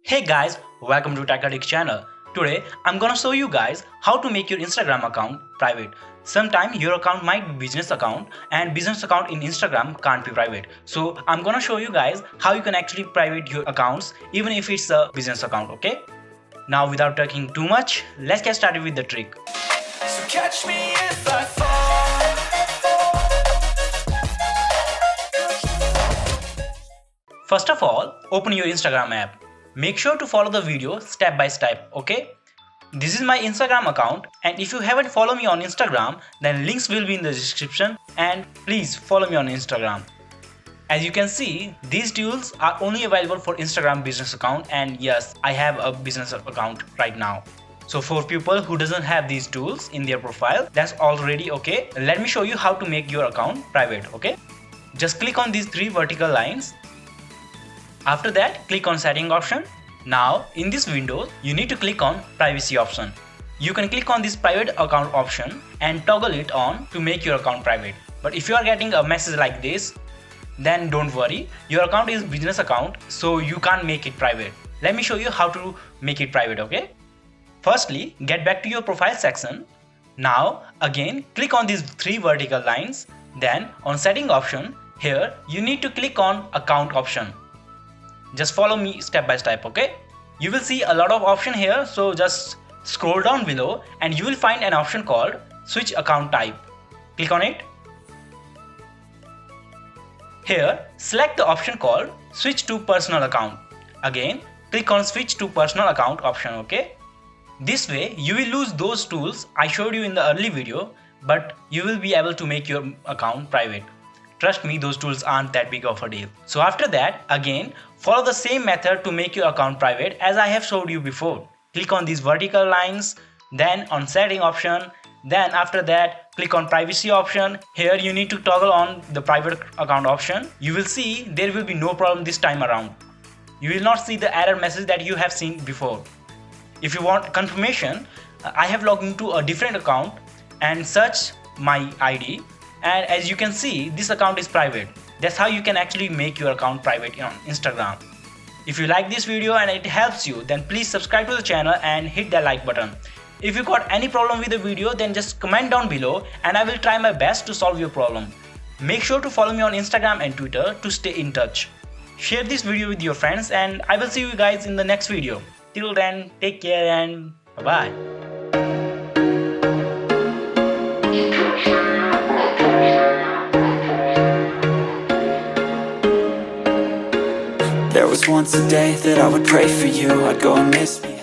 Hey guys, welcome to TechAddict channel. Today I'm gonna show you guys how to make your Instagram account private. Sometimes your account might be business account and business account in Instagram can't be private. So I'm gonna show you guys how you can actually private your accounts even if it's a business account, okay? Now without talking too much, let's get started with the trick. So catch me if I fall. First of all, open your Instagram app. Make sure to follow the video step by step, okay? This is my Instagram account, and if you haven't followed me on Instagram, then links will be in the description, and please follow me on Instagram. As you can see, these tools are only available for Instagram business account, and yes, I have a business account right now. So for people who doesn't have these tools in their profile, that's already okay. Let me show you how to make your account private, okay? Just click on these three vertical lines. After that, click on setting option. Now in this window, you need to click on privacy option. You can click on this private account option and toggle it on to make your account private. But if you are getting a message like this, then don't worry, your account is business account, so you can't make it private. Let me show you how to make it private, okay? Firstly, get back to your profile section. Now again, click on these three vertical lines. Then on setting option, here you need to click on account option. Just follow me step by step, okay? You will see a lot of option here, so just scroll down below and you will find an option called switch account type. Click on it. Here, select the option called switch to personal account. Again, click on switch to personal account option, okay? This way, you will lose those tools I showed you in the early video, but you will be able to make your account private. Trust me, those tools aren't that big of a deal. So after that, again, follow the same method to make your account private as I have showed you before. Click on these vertical lines, then on setting option, then after that, click on privacy option. Here you need to toggle on the private account option. You will see there will be no problem this time around. You will not see the error message that you have seen before. If you want confirmation, I have logged into a different account and search my ID. And as you can see, this account is private. That's how you can actually make your account private on Instagram. If you like this video and it helps you, then please subscribe to the channel and hit that like button. If you got any problem with the video, then just comment down below and I will try my best to solve your problem. Make sure to follow me on Instagram and Twitter to stay in touch. Share this video with your friends and I will see you guys in the next video. Till then, take care and bye-bye. There was once a day that I would pray for you. I'd go and miss me.